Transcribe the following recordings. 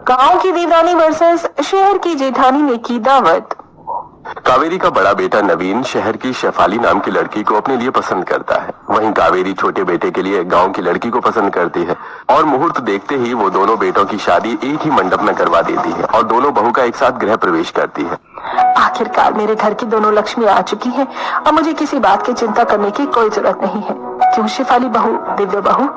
गांव की देवरानी वर्सेस शहर की जेठानी ने की दावत। कावेरी का बड़ा बेटा नवीन शहर की शेफाली नाम की लड़की को अपने लिए पसंद करता है। वहीं कावेरी छोटे बेटे के लिए गांव की लड़की को पसंद करती है और मुहूर्त देखते ही वो दोनों बेटों की शादी एक ही मंडप में करवा देती है और दोनों बहू का एक साथ गृह प्रवेश करती है। आखिरकार मेरे घर की दोनों लक्ष्मी आ चुकी हैं। अब मुझे किसी बात की चिंता करने की कोई जरूरत नहीं है। क्यों शेफाली बहू, दिव्या बहू?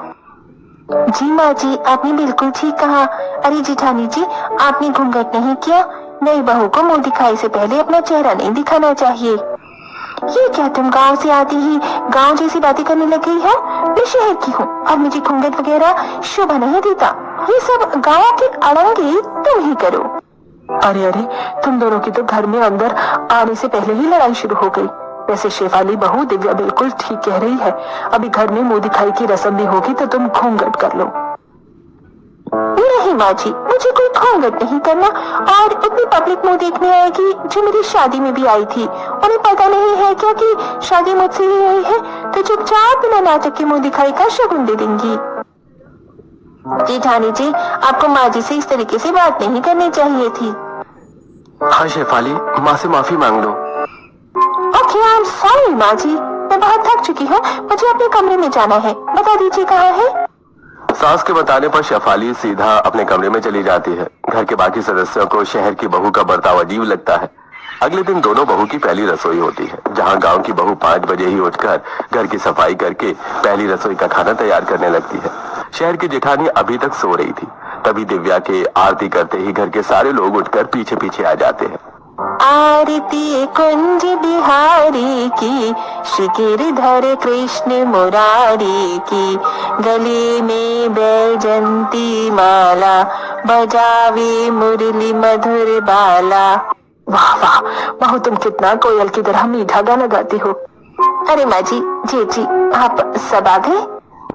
जी माँ जी, आपने बिल्कुल ठीक कहा। अरे जेठानी जी, आपने घूंघट नहीं किया। नई बहू को मुंह दिखाई से पहले अपना चेहरा नहीं दिखाना चाहिए। ये क्या तुम गांव से आती ही गांव जैसी बातें करने लग गई है? मैं शहर की हूँ और मुझे घूंघट वगैरह शोभा नहीं देता। ये सब गांव के अड़ंगे तुम ही करो। अरे अरे, तुम दोनों की तो घर में अंदर आने से पहले ही लड़ाई शुरू हो गई। वैसे शेफाली बहू, दिव्या बिल्कुल ठीक कह रही है। अभी घर में मुंह दिखाई की रस्म भी होगी तो तुम घूंघट कर लो। नहीं माँ जी, मुझे कोई घूंघट नहीं करना। और इतनी पब्लिक मुंह देखने आएगी जो मेरी शादी में भी आई थी। उन्हें पता नहीं है क्या कि शादी मुझसे ही हुई है? तो चुपचाप बिना नाटक के मुंह दिखाई का शगुन दे देंगी। जेठानी जी, आपको माँ जी से इस तरीके से बात नहीं करनी चाहिए थी। हाँ शेफाली, माँ से माफी मांग लो। ओके, आई एम सॉरी माँ जी, मैं बहुत थक चुकी हूँ। मुझे अपने कमरे में जाना है। बता दीजिए कहाँ है? सास के बताने पर शेफाली सीधा अपने कमरे में चली जाती है। घर के बाकी सदस्यों को शहर की बहू का बर्ताव अजीब लगता है। अगले दिन दोनों बहू की पहली रसोई होती है, जहां गांव की बहू 5 बजे ही उठकर घर की सफाई करके पहली रसोई का खाना तैयार करने लगती है। शहर की जेठानी अभी तक सो रही थी। तभी दिव्या के आरती करते ही घर के सारे लोग उठकर पीछे पीछे आ जाते हैं। आरती कुंज बिहारी की, श्री गिरधर कृष्ण मुरारी की, गले में बैजंती माला, बजावे मुरली मधुर बाला। वाह वाह बहू, तुम कितना कोयल की तरह मीठा गाना गाती हो। अरे माँ जी, जी आप सब आ गए?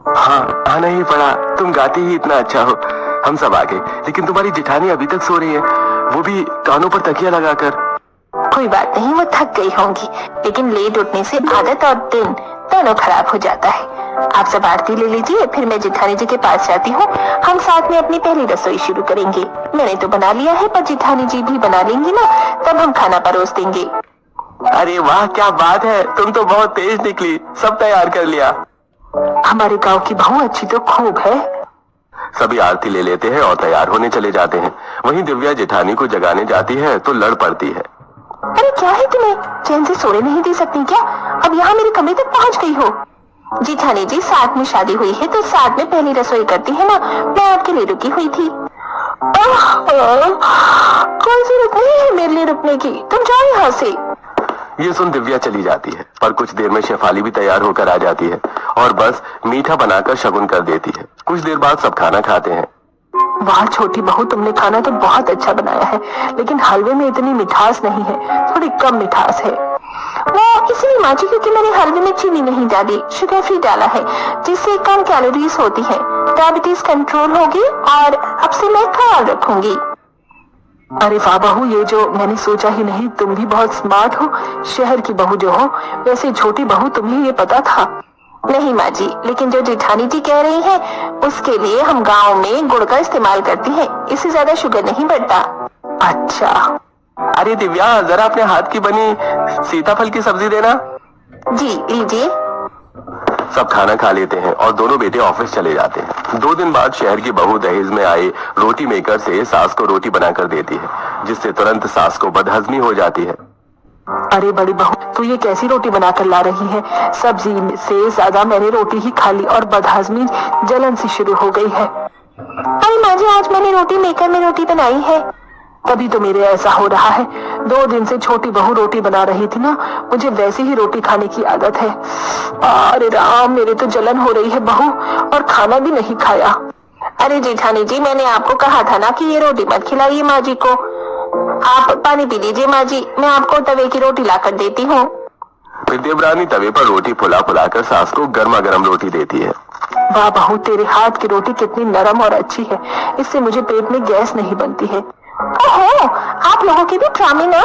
हाँ, आना ही पड़ा। तुम गाती ही इतना अच्छा हो। हम सब आ गए, लेकिन तुम्हारी जेठानी अभी तक सो रही है, वो भी कानों पर तकिया लगाकर। कोई बात नहीं, वो थक गई होंगी, लेकिन लेट उठने से आदत और दिन दोनों खराब हो जाता है। आप सब आरती ले लीजिए, फिर मैं जेठानी जी के पास जाती हूँ। हम साथ में अपनी पहली रसोई शुरू करेंगे। मैंने तो बना लिया है, पर जेठानी जी भी बना लेंगी ना, तब हम खाना परोस देंगे। अरे वाह, क्या बात है, तुम तो बहुत तेज निकली। सब तैयार कर लिया? हमारे गाँव की बहू अच्छी तो खूब है। सभी आरती ले लेते हैं और तैयार होने चले जाते हैं। वहीं दिव्या जेठानी को जगाने जाती है तो लड़ पड़ती है। अरे क्या है तुम्हें, चैन से सोने नहीं दे सकती क्या? अब यहाँ मेरे कमरे तक पहुँच गई हो। जेठानी जी, साथ में शादी हुई है तो साथ में पहली रसोई करती है ना। मैं आपके लिए रुकी हुई थी। कोई जरूरत नहीं है मेरे लिए रुकने की, तुम जाओ यहाँ से। ये सुन दिव्या चली जाती है, पर कुछ देर में शेफाली भी तैयार होकर आ जाती है और बस मीठा बनाकर शगुन कर देती है। कुछ देर बाद सब खाना खाते हैं। वाह छोटी बहू, तुमने खाना तो बहुत अच्छा बनाया है, लेकिन हलवे में इतनी मिठास नहीं है, थोड़ी कम मिठास है। वो इसलिए माँ जी क्योंकि मैंने हलवे में चीनी नहीं डाली, शुगर फ्री डाला है, जिससे कम कैलोरीज होती है। डायबिटीज कंट्रोल होगी और अब से मैं ख्याल रखूंगी। अरे वाह बहू, ये जो मैंने सोचा ही नहीं, तुम भी बहुत स्मार्ट हो। शहर की बहू जो हो, वैसे छोटी बहू तुम्हें ये पता था? नहीं माँ जी, लेकिन जो जेठानी जी कह रही हैं, उसके लिए हम गांव में गुड़ का इस्तेमाल करते हैं, इससे ज्यादा शुगर नहीं बढ़ता। अच्छा। अरे दिव्या, जरा अपने हाथ की बनी सीताफल की सब्जी देना। जी लीजिए। सब खाना खा लेते हैं और दोनों बेटे ऑफिस चले जाते हैं। 2 दिन बाद शहर की बहू दहेज में आए रोटी मेकर से सास को रोटी बनाकर देती है, जिससे तुरंत सास को बदहजमी हो जाती है। अरे बड़ी बहू, तू ये कैसी रोटी बनाकर ला रही है? सब्जी से ज्यादा मैंने रोटी ही खा ली और बदहजमी जलन सी शुरू हो गई है। अरे माँ जी, आज मैंने रोटी मेकर में रोटी बनाई है। तभी तो मेरे ऐसा हो रहा है। 2 दिन से छोटी बहू रोटी बना रही थी ना, मुझे वैसे ही रोटी खाने की आदत है। अरे राम, मेरे तो जलन हो रही है बहू, और खाना भी नहीं खाया। अरे जेठानी जी, मैंने आपको कहा था ना कि ये रोटी मत खिलाइए माँ जी को। आप पानी पी लीजिए माँ जी, मैं आपको तवे की रोटी लाकर देती हूँ। देवरानी तवे पर रोटी फुला फुलाकर सास को गर्मा गर्म रोटी देती है। वाह बहू, तेरे हाथ की रोटी कितनी नरम और अच्छी है, इससे मुझे पेट में गैस नहीं बनती है। ओहो, आप लोगों के भी ड्रामे ना।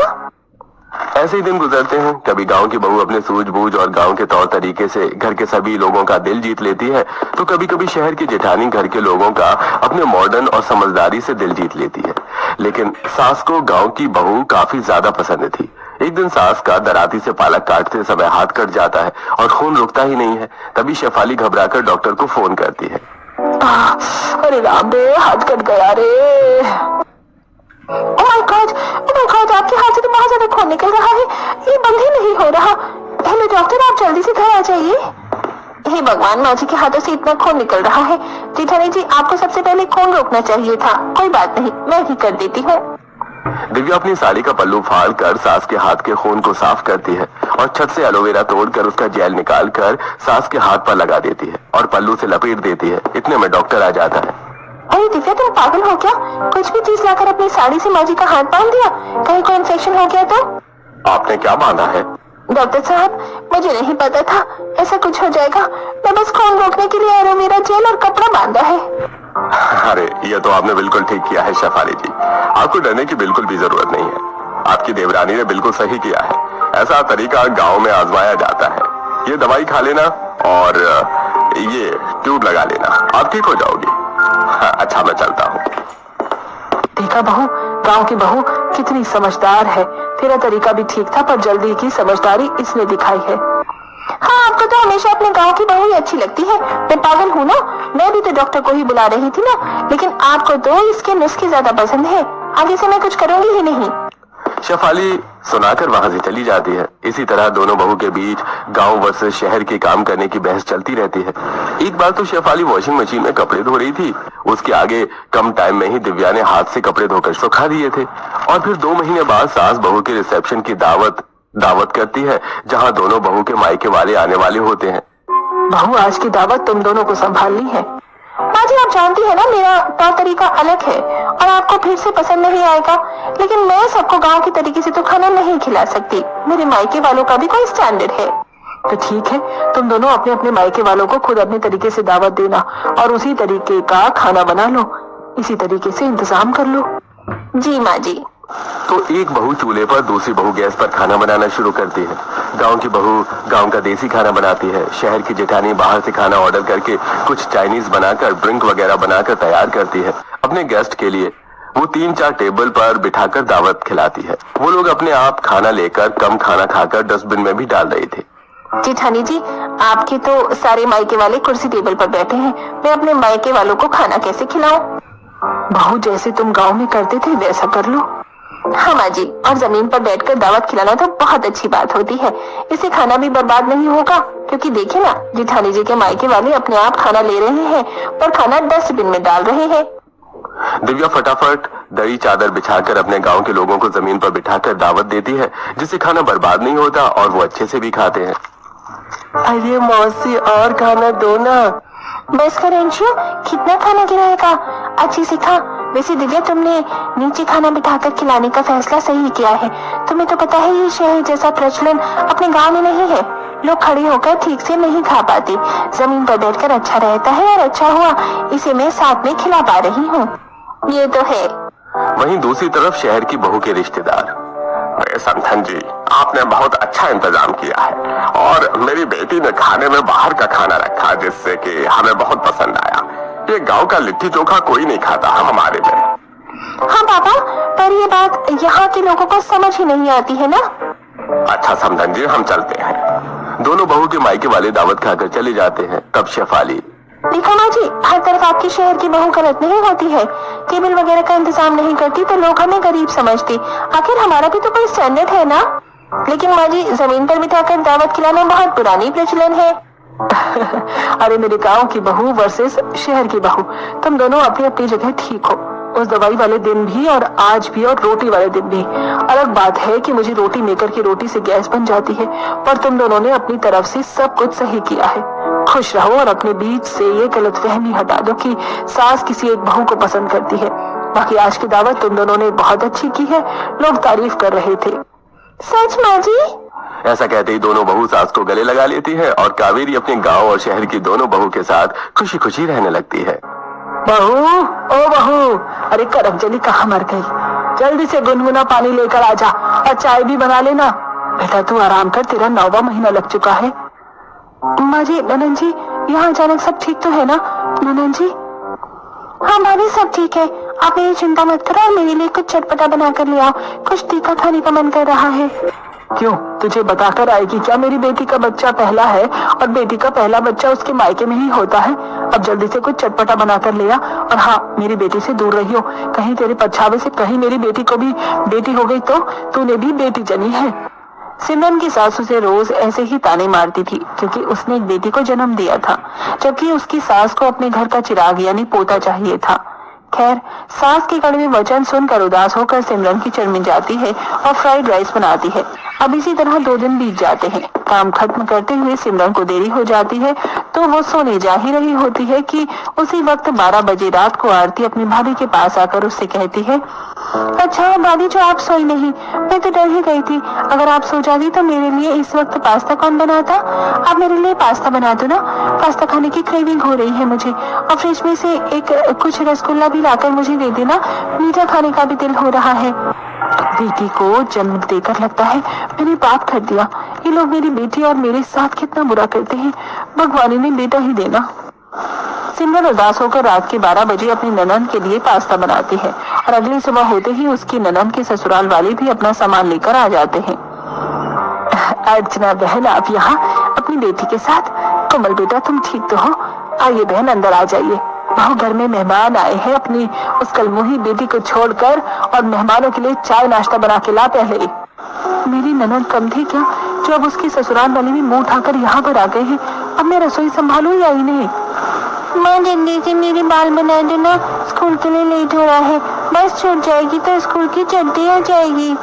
ऐसे ही दिन गुजरते हैं। कभी गांव की बहू अपने सूझबूझ और गांव के तौर तरीके से घर के सभी लोगों का दिल जीत लेती है, तो कभी कभी शहर की जेठानी घर के लोगों का अपने मॉडर्न और समझदारी से दिल जीत लेती है। लेकिन सास को गांव की बहू काफी ज्यादा पसंद थी। एक दिन सास का दराती से पालक काटते समय हाथ कट जाता है और खून रुकता ही नहीं है। तभी शेफाली घबराकर डॉक्टर को फोन करती है। अरे राम रे, हाथ कट गया रे। ओह माय गॉड, आपके हाथ से तो बहुत ज्यादा खून निकल रहा है, ये बंद ही नहीं हो रहा। हेलो डॉक्टर, आप जल्दी से घर आ जाइए। हे भगवान, माँ जी के हाथों से इतना खून निकल रहा है। जेठानी जी, आपको सबसे पहले खून रोकना चाहिए था। कोई बात नहीं, मैं ही कर देती हूँ। दिव्या अपनी साड़ी का पल्लू फाड़ कर सास के हाथ के खून को साफ करती है और छत से एलोवेरा तोड़कर उसका जेल निकाल कर सास के हाथ पर लगा देती है और पल्लू से लपेट देती है। इतने में डॉक्टर आ जाता है। अरे दिव्या, तुम पागल हो क्या? कुछ भी चीज लाकर अपनी साड़ी से माँ जी का हाथ बांध दिया, कहीं कोई इन्फेक्शन हो गया तो? आपने क्या बांधा है? डॉक्टर साहब, मुझे नहीं पता था ऐसा कुछ हो जाएगा। मैं बस खून रोकने के लिए एलोवेरा जेल और कपड़ा बांधा है। अरे ये तो आपने बिल्कुल ठीक किया है शेफाली जी, आपको डरने की बिल्कुल भी जरूरत नहीं है। आपकी देवरानी ने बिल्कुल सही किया है। ऐसा तरीका गांव में आजमाया जाता है। ये दवाई खा लेना और ये ट्यूब लगा लेना, आप ठीक हो जाओगी। हाँ, अच्छा मैं चलता हूँ। देखा बहू, गांव की बहू कितनी समझदार है। तेरा तरीका भी ठीक था, पर जल्दी की समझदारी इसने दिखाई है। हाँ, आपको तो हमेशा अपने गांव की बहू ही अच्छी लगती है। मैं पागल हूँ ना, मैं भी तो डॉक्टर को ही बुला रही थी ना, लेकिन आपको तो इसके नुस्खे ज्यादा पसंद है। आगे से मैं कुछ करूंगी ही नहीं। शेफाली सुनाकर वहां से चली जाती है। इसी तरह दोनों बहू के बीच गांव वर्सेस शहर के काम करने की बहस चलती रहती है। एक बार तो शेफाली वॉशिंग मशीन में कपड़े धो रही थी, उसके आगे कम टाइम में ही दिव्या ने हाथ से कपड़े धोकर सुखा दिए थे। और फिर 2 महीने बाद सास बहू के रिसेप्शन की दावत करती है, जहां दोनों बहू के मायके वाले आने वाले होते हैं। बहू, आज की दावत तुम दोनों को संभालनी है। माँ जी, आप जानती है ना, मेरा तौर तरीका अलग है और आपको फिर से पसंद नहीं आएगा, लेकिन मैं सबको गांव के तरीके से तो खाना नहीं खिला सकती। मेरे मायके वालों का भी कोई स्टैंडर्ड है। तो ठीक है, तुम दोनों अपने अपने मायके वालों को खुद अपने तरीके से दावत देना और उसी तरीके का खाना बना लो। इसी तरीके से इंतजाम कर लो। जी माँ जी। तो एक बहू चूल्हे पर, दूसरी बहू गैस पर खाना बनाना शुरू करती है। गांव की बहू गांव का देसी खाना बनाती है। शहर की जेठानी बाहर से खाना ऑर्डर करके कुछ चाइनीज बनाकर, ड्रिंक वगैरह बनाकर तैयार करती है। अपने गेस्ट के लिए वो 3-4 टेबल पर बिठाकर दावत खिलाती है। वो लोग अपने आप खाना लेकर कम खाना खाकर डस्टबिन में भी डाल रहे थे। जेठानी जी, आपके तो सारे मायके वाले कुर्सी टेबल पर बैठे हैं, मैं अपने मायके वालों को खाना कैसे खिलाऊं? बहू, जैसे तुम गांव में करते थे वैसा कर लो। हाँ माँ जी, और जमीन पर बैठकर दावत खिलाना तो बहुत अच्छी बात होती है। इससे खाना भी बर्बाद नहीं होगा, क्योंकि देखिए ना, जेठानी जी के मायके वाले अपने आप खाना ले रहे हैं पर खाना डस्टबिन में डाल रहे हैं। दिव्या फटाफट दरी चादर बिछाकर अपने गांव के लोगों को जमीन पर बिठाकर दावत देती है, जिससे खाना बर्बाद नहीं होता और वो अच्छे से भी खाते हैं। अरे मौसी, और खाना दो ना। बस कर अंशु, कितना खाना गिराएगा? अच्छी से खा। वैसे दिव्या, तुमने नीचे खाना बिठाकर खिलाने का फैसला सही किया है। तुम्हें तो पता है ये शहर जैसा प्रचलन अपने गांव में नहीं है। लोग खड़े होकर ठीक से नहीं खा पाते। जमीन पर बैठकर अच्छा रहता है और अच्छा हुआ इसे मैं साथ में खिला पा रही हूँ। ये तो है। वहीं दूसरी तरफ शहर की बहू के रिश्तेदार। अरे समधन जी, आपने बहुत अच्छा इंतजाम किया है और मेरी बेटी ने खाने में बाहर का खाना रखा, जिससे कि हमें बहुत पसंद आया। ये गांव का लिट्टी चोखा कोई नहीं खाता हमारे में। हाँ पापा, पर ये बात यहाँ के लोगों को समझ ही नहीं आती है ना। अच्छा समधन जी, हम चलते हैं। दोनों बहू के मायके वाले दावत खाकर चले जाते हैं। तब शेफाली, देखो माँ जी, हर तरफ आपकी शहर की बहू गलत नहीं होती है। टेबल वगैरह का इंतजाम नहीं करती तो लोग हमें गरीब समझते। आखिर हमारा भी तो कोई स्टैंडर्ड है ना। लेकिन माँ जी, जमीन पर बिठाकर दावत खिलाना बहुत पुरानी प्रचलन है। अरे मेरे गांव की बहू वर्सेस शहर की बहू, तुम दोनों अपनी अपनी जगह ठीक हो। उस दवाई वाले दिन भी और आज भी और रोटी वाले दिन भी। अलग बात है कि मुझे रोटी मेकर की रोटी से गैस बन जाती है, पर तुम दोनों ने अपनी तरफ से सब कुछ सही किया है। खुश रहो और अपने बीच से ये गलतफहमी हटा दो कि सास किसी एक बहू को पसंद करती है। बाकी आज की दावत तुम दोनों ने बहुत अच्छी की है, लोग तारीफ कर रहे थे। सच माँ जी? ऐसा कहते ही दोनों बहू सास को गले लगा लेती है और कावेरी अपने गांव और शहर की दोनों बहू के साथ खुशी खुशी रहने लगती है। बहू, ओ बहू, अरे करमजली कहाँ मर गई? जल्दी से गुनगुना पानी लेकर आ जा और चाय भी बना लेना। बेटा तू आराम कर, तेरा 9वां महीना लग चुका है। माँ जी, ननन जी, यहाँ अचानक सब ठीक तो है ना? ननन जी? हाँ भाभी, सब ठीक है। आप मेरी चिंता मत करो और मेरे लिए कुछ चटपटा बना कर ले आओ। कुछ तीखा खाने का मन कर रहा है। क्यों, तुझे बताकर आएगी क्या मेरी बेटी का बच्चा पहला है और बेटी का पहला बच्चा उसके मायके में ही होता है? अब जल्दी से कुछ चटपटा बना कर ले आ। और हाँ, मेरी बेटी से दूर रहियो, कहीं तेरे पछावे से कहीं मेरी बेटी को भी बेटी हो गई तो तूने भी बेटी जनी है। सिमरन की सास उसे रोज ऐसे ही ताने मारती थी क्योंकि उसने एक बेटी को जन्म दिया था, जबकि उसकी सास को अपने घर का चिराग यानी पोता चाहिए था। खैर, सास के कड़वे वचन सुनकर उदास होकर सिमरन की चरमिन जाती है और फ्राइड राइस बनाती है। अब इसी तरह 2 दिन बीत जाते हैं। काम खत्म करते हुए सिमरन को देरी हो जाती है तो वो सोने जा ही रही होती है कि उसी वक्त 12 बजे रात को आरती अपनी भाभी के पास आकर उससे कहती है, अच्छा भाभी, जो आप सोई नहीं, मैं तो डर ही गई थी। अगर आप सो जाती तो मेरे लिए इस वक्त पास्ता कौन बनाता? आप मेरे लिए पास्ता बना दो ना, पास्ता खाने की क्रेविंग हो रही है मुझे। और फ्रिज में से कुछ रसगुल्ला भी लाकर मुझे दे देना, मीठा खाने का भी दिल हो रहा है। बेटी को जन्म देकर लगता है मैंने पाप कर दिया। ये लोग मेरी बेटी और मेरे साथ कितना बुरा करते हैं। भगवान ने बेटा ही देना। सिमरन उदास होकर रात के 12 बजे अपनी ननद के लिए पास्ता बनाती है और अगली सुबह होते ही उसकी ननद के ससुराल वाले भी अपना सामान लेकर आ जाते हैं। अर्चना बहन, आप यहाँ अपनी बेटी के साथ? कोमल बेटा, तुम ठीक तो हो? आइए बहन, अंदर आ जाइए। बहू, घर में मेहमान आए हैं, अपनी उस कलमुही बेटी को छोड़कर और मेहमानों के लिए चाय नाश्ता बना के ला पहले। मेरी ननद कम थी क्या जो अब उसकी ससुराल वाले भी मुंह उठाकर यहाँ पर आ गए हैं? अब मैं रसोई संभालूं या इन्हें? माँ, जल्दी से मेरे बाल बना दो ना, स्कूल के लिए लेट हो रहा है। बस छूट जाएगी तो स्कूल की छुट्टी हो जाएगी।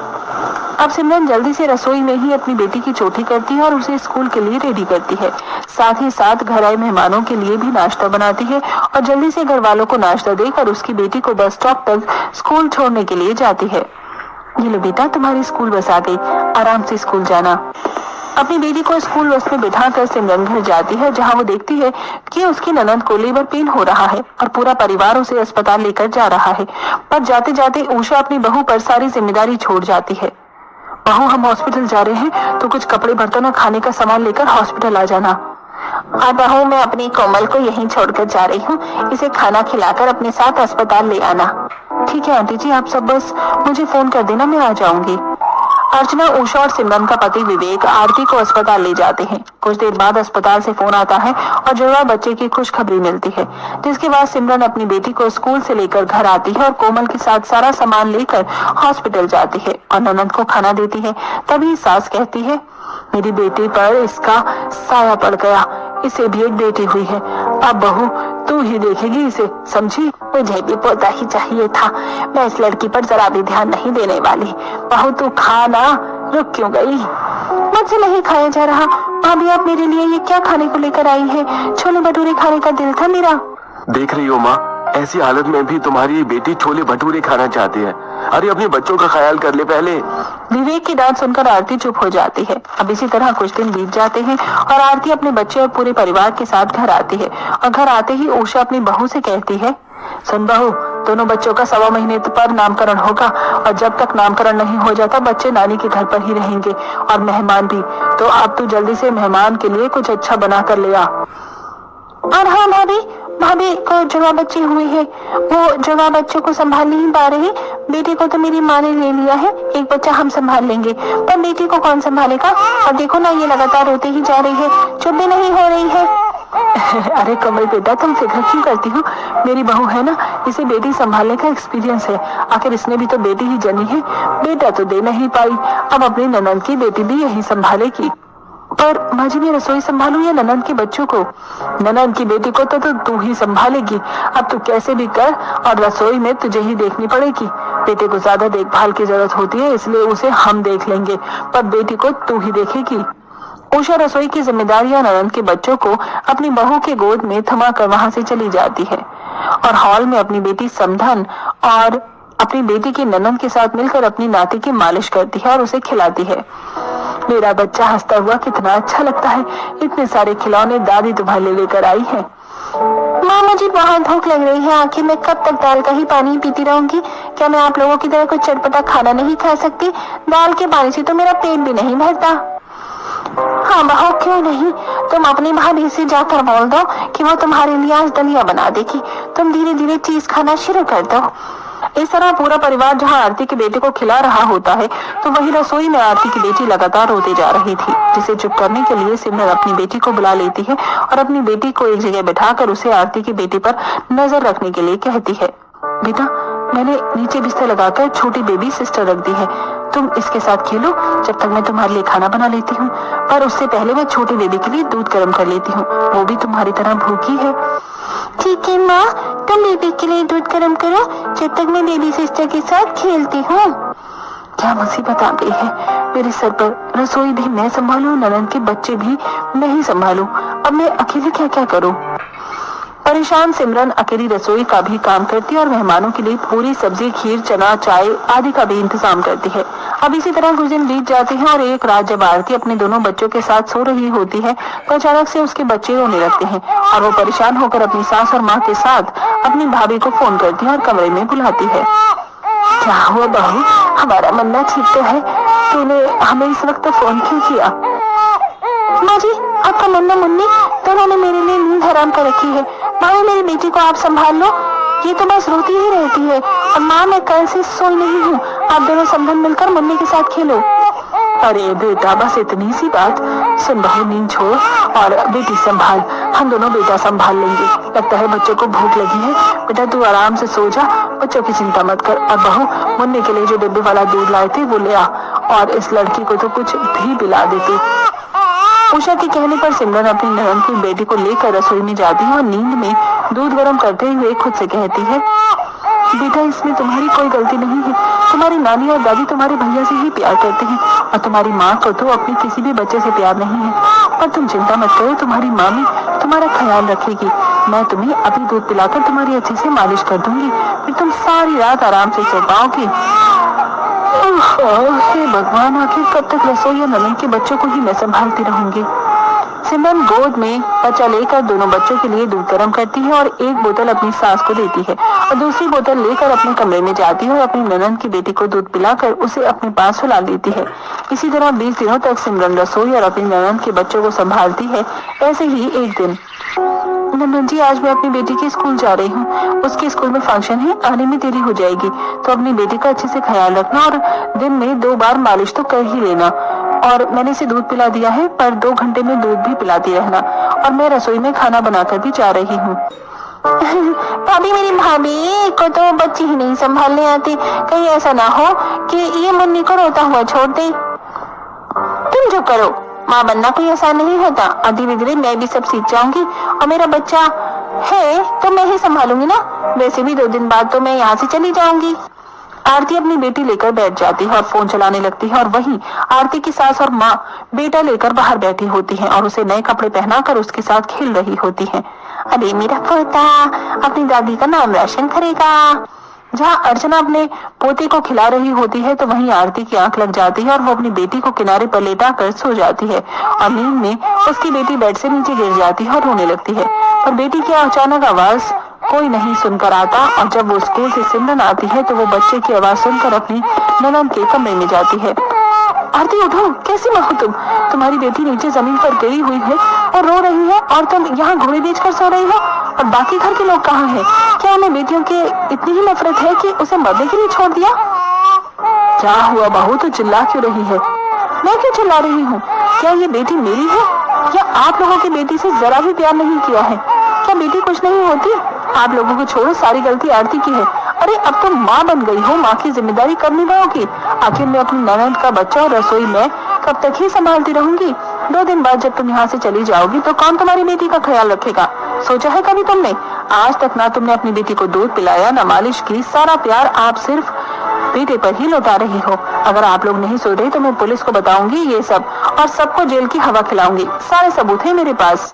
अब सिमरन जल्दी से रसोई में ही अपनी बेटी की चोटी करती है और उसे स्कूल के लिए रेडी करती है। साथ ही साथ घर आए मेहमानों के लिए भी नाश्ता बनाती है और जल्दी से घर वालों को नाश्ता देकर उसकी बेटी को बस स्टॉप तक स्कूल छोड़ने के लिए जाती है। ये लो बेटा, तुम्हारी स्कूल बस आ गई, आराम से स्कूल जाना। अपनी बेटी को स्कूल बस में बिठाकर सिमरन घर जाती है, जहां वो देखती है कि उसकी ननद को लेबर पेन हो रहा है और पूरा परिवार उसे अस्पताल लेकर जा रहा है। पर जाते जाते उषा अपनी बहू पर सारी जिम्मेदारी छोड़ जाती है। बहू, हम हॉस्पिटल जा रहे हैं तो कुछ कपड़े, बर्तन और खाने का सामान लेकर हॉस्पिटल आ जाना। और बहू, मैं अपनी कोमल को यहीं छोड़कर जा रही हूँ, इसे खाना खिलाकर अपने साथ अस्पताल ले आना। ठीक है आंटी जी, आप सब बस मुझे फोन कर देना, मैं आ जाऊंगी। अर्चना, उषा और सिमरन का पति विवेक आरती को अस्पताल ले जाते हैं। कुछ देर बाद अस्पताल से फोन आता है और जुड़वा बच्चे की खुशखबरी मिलती है, जिसके बाद सिमरन अपनी बेटी को स्कूल से लेकर घर आती है और कोमल के साथ सारा सामान लेकर हॉस्पिटल जाती है और ननद को खाना देती है। तभी सास कहती है, मेरी बेटी पर इसका साया पड़ गया, इसे भी एक बेटी हुई है। अब बहू, तू ही देखेगी इसे, समझी? मुझे भी पोता ही चाहिए था, मैं इस लड़की पर जरा भी ध्यान नहीं देने वाली। बहू, तू खा ना, रुक क्यों गई? मुझसे नहीं खाया जा रहा। भाभी, आप मेरे लिए ये क्या खाने को लेकर आई है? छोले भटूरे खाने का दिल था मेरा। देख रही हो माँ, ऐसी हालत में भी तुम्हारी बेटी छोले भटूरे खाना चाहती है। अरे अपने बच्चों का ख्याल कर ले पहले। विवेक की डांट सुनकर आरती चुप हो जाती है। अब इसी तरह कुछ दिन बीत जाते हैं और आरती अपने बच्चे और पूरे परिवार के साथ घर आती है और घर आते ही उषा अपनी बहू से कहती है, सुन बहू, दोनों बच्चों का 1.25 महीने पर नामकरण होगा और जब तक नामकरण नहीं हो जाता बच्चे नानी के घर पर ही रहेंगे और मेहमान भी। तो अब तू जल्दी से मेहमान के लिए कुछ अच्छा बना कर ले आ। और हाँ भाभी, भाभी को जुड़वा बच्चे हुए हैं, वो जुड़वा बच्चों को संभाल नहीं पा रहे। बेटी को तो मेरी माँ ने ले लिया है, एक बच्चा हम संभाल लेंगे, पर बेटी को कौन संभालेगा? और देखो ना, ये लगातार रोते ही जा रही है, चुप भी नहीं हो रही है। अरे कमल बेटा, तुम फिक्र क्यों करती हो? मेरी बहू है ना, इसे बेटी संभालने का एक्सपीरियंस है। आखिर इसने भी तो बेटी ही जनी है, बेटा तो दे नहीं पाई, अब अपनी ननद की बेटी भी यही संभालेगी। पर माँ जी, मैं रसोई संभालूं या ननद के बच्चों को? ननद की बेटी को तो तू ही संभालेगी। अब तू कैसे भी कर और रसोई में तुझे ही देखनी पड़ेगी। बेटे को ज्यादा देखभाल की जरूरत होती है, इसलिए उसे हम देख लेंगे, पर बेटी को तू ही देखेगी। उषा रसोई की जिम्मेदारियां ननद के बच्चों को अपनी बहू के गोद में थमा कर वहां से चली जाती है और हॉल में अपनी बेटी समधन और अपनी बेटी की ननद के साथ मिलकर अपनी नाती की मालिश करती है और उसे खिलाती है। मेरा बच्चा हंसता हुआ कितना अच्छा लगता है, इतने सारे खिलौने दादी तुम्हारे लिए लेकर आई है। माँ मुझे बहुत भूख लग रही है, आखिर मैं कब तक दाल का ही पानी पीती रहूंगी? क्या मैं आप लोगों की तरह कुछ चटपटा खाना नहीं खा सकती? दाल के पानी से तो मेरा पेट भी नहीं भरता। हाँ बहू, क्यों नहीं? तुम अपनी भाभी से जाकर बोल दो कि वो तुम्हारे लिए आज दलिया बना देगी। तुम धीरे धीरे चीज खाना शुरू कर दो। इस तरह पूरा परिवार जहाँ आरती के बेटे को खिला रहा होता है, तो वही रसोई में आरती की बेटी लगातार रोते जा रही थी, जिसे चुप करने के लिए सिमरन अपनी बेटी को बुला लेती है और अपनी बेटी को एक जगह बैठाकर उसे आरती की बेटी पर नजर रखने के लिए कहती है, बेटा मैंने नीचे बिस्तर लगाकर छोटी बेबी सिस्टर रख दी है, तुम इसके साथ खेलो जब तक मैं तुम्हारे लिए खाना बना लेती हूँ। पर उससे पहले मैं छोटी बेबी के लिए दूध गर्म कर लेती हूँ, वो भी तुम्हारी तरह भूखी है। ठीक है माँ, तुम बेबी के लिए दूध गर्म करो जब तक मैं बेबी सिस्टर के साथ खेलती हूँ। क्या मुसीबत आ गई है मेरे सर पर, रसोई भी मैं संभालूं, ननद के बच्चे भी मैं ही संभालूं, अब मैं अकेले क्या क्या करूं? परेशान सिमरन अकेली रसोई का भी काम करती है और मेहमानों के लिए पूरी सब्जी, खीर, चना, चाय आदि का भी इंतजाम करती है। अब इसी तरह कुछ दिन बीत जाते हैं और एक रात जब आरती अपने दोनों बच्चों के साथ सो रही होती है, तो अचानक से उसके बच्चे रोने लगते हैं और वो परेशान होकर अपनी सास और माँ के साथ अपनी भाभी को फोन करती है और कमरे में बुलाती है। क्या हुआ बहू, हमारा मन्ना ठीक तो है? तूने हमें इस वक्त फोन क्यों किया? माँ जी, आपका मन्ना मुन्नी दोनों ने मेरे लिए नींद हराम कर रखी है। माँ, मेरी बेटी को आप संभाल लो, ये तो बस रोती ही रहती है। और माँ, मैं कल से सोई नहीं हूँ, आप दोनों समधन मिलकर मुन्नी के साथ खेलो। अरे बेटा, बस इतनी सी बात, सुन बहू, नींद छोड़ और बेटी संभाल, हम दोनों बेटा संभाल लेंगे। लगता है बच्चों को भूख लगी है, बेटा तू आराम से सो जा, बच्चों की चिंता मत कर। और बहू, मुन्नी के लिए जो डिब्बे वाला दूध लाए थे वो ले आ, और इस लड़की को तो कुछ भी पिला देते। उषा के कहने पर सिमरन अपनी ननद की बेटी को लेकर रसोई में जाती है और नींद में दूध गर्म करते हुए खुद से कहती है, बेटा इसमें तुम्हारी कोई गलती नहीं है, तुम्हारी नानी और दादी तुम्हारे भैया से ही प्यार करते हैं और तुम्हारी माँ को तो अपने किसी भी बच्चे से प्यार नहीं है। पर तुम चिंता मत करो, तुम्हारी मामी तुम्हारा ख्याल रखेगी। मैं तुम्हें अभी दूध पिलाकर तुम्हारी अच्छे से मालिश कर दूंगी, फिर तुम सारी रात आराम से सो पाओगी। हे भगवान, आखिर कब तक रसोई और ननद के बच्चों को ही मैं संभालती रहूंगी। सिमरन गोद में बच्चा लेकर दोनों बच्चों के लिए दूध गर्म करती है और एक बोतल अपनी सास को देती है और दूसरी बोतल लेकर अपने कमरे में जाती है और अपनी ननद की बेटी को दूध पिलाकर उसे अपने पास सुला लेती है। इसी तरह 20 दिनों तक सिमरन रसोई और अपनी ननद के बच्चों को संभालती है। ऐसे ही एक दिन, नंदन जी आज मैं अपनी बेटी के स्कूल जा रही हूँ, उसके स्कूल में फंक्शन है, आने में देरी हो जाएगी, तो अपनी बेटी का अच्छे से ख्याल रखना और दिन में 2 बार मालिश तो कर ही लेना। और मैंने इसे दूध पिला दिया है, पर 2 घंटे में दूध भी पिलाती रहना। और मैं रसोई में खाना बनाकर भी जा रही हूँ। भाभी, मेरी भाभी को तो बच्ची ही नहीं संभालने आती, कहीं ऐसा ना हो कि ये मुन्नी को रोता हुआ छोड़ दे। तुम जो करो, माँ बनना कोई आसान नहीं होता, और धीरे धीरे मैं भी सब सीख जाऊंगी और मेरा बच्चा है तो मैं ही संभालूंगी ना। वैसे भी 2 दिन बाद तो मैं यहाँ से चली जाऊंगी। आरती अपनी बेटी लेकर बैठ जाती है और फोन चलाने लगती है और वहीं आरती की सास और माँ बेटा लेकर बाहर बैठी होती हैं और उसे नए कपड़े पहनाकर उसके साथ खेल रही होती हैं। अरे मेरा पोता अपनी दादी का नाम रोशन करेगा। जहाँ अर्चना अपने पोते को खिला रही होती है तो वहीं आरती की आंख लग जाती है और वो अपनी बेटी को किनारे पर लेटा कर सो जाती है और नींद में उसकी बेटी बेड से नीचे गिर जाती है और रोने लगती है। पर बेटी की अचानक आवाज कोई नहीं सुनकर आता और जब वो स्कूल से सिमरन आती है तो वो बच्चे की आवाज सुनकर अपनी ननद के कमरे में जाती है। आरती उठो, कैसी माँ हो तुम? तुम्हारी बेटी नीचे जमीन पर गिरी हुई है और रो रही है और तुम यहाँ घोड़े बेचकर सो रही हो। और बाकी घर के लोग कहाँ हैं? क्या उन्हें बेटियों के इतनी ही नफरत है कि उसे मरने के लिए छोड़ दिया? क्या हुआ बहू, तो चिल्ला क्यों रही है? मैं क्यों चिल्ला रही हूँ? क्या ये बेटी मेरी है या आप लोगों की बेटी से जरा भी प्यार नहीं किया है? क्या बेटी कुछ नहीं होती? आप लोगों को छोड़ो, सारी गलती आरती की है। अरे अब तुम माँ बन गई हो, माँ की जिम्मेदारी कब निभाओगी? आखिर मैं अपनी ननद का बच्चा और रसोई में कब तक ही संभालती रहूंगी? 2 दिन बाद जब तुम यहाँ से चली जाओगी तो कौन तुम्हारी बेटी का ख्याल रखेगा? सोचा है कभी तुमने? आज तक ना तुमने अपनी बेटी को दूध पिलाया, ना मालिश की, सारा प्यार आप सिर्फ बेटे पर ही लौटा रही हो। अगर आप लोग नहीं सो रहे तो मैं पुलिस को बताऊंगी ये सब और सबको जेल की हवा खिलाऊंगी। सारे सबूत है मेरे पास।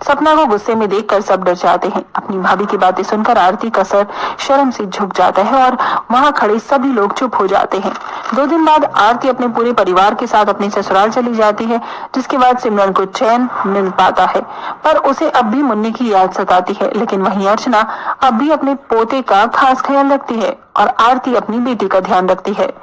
सपना को गुस्से में देखकर सब डर जाते हैं। अपनी भाभी की बातें सुनकर आरती का सर शर्म से झुक जाता है और वहां खड़े सभी लोग चुप हो जाते हैं। 2 दिन बाद आरती अपने पूरे परिवार के साथ अपने ससुराल चली जाती है, जिसके बाद सिमरन को चैन मिल पाता है। पर उसे अब भी मुन्नी की याद सताती है। लेकिन वहीं अर्चना अब भी अपने पोते का खास ख्याल रखती है और आरती अपनी बेटी का ध्यान रखती है।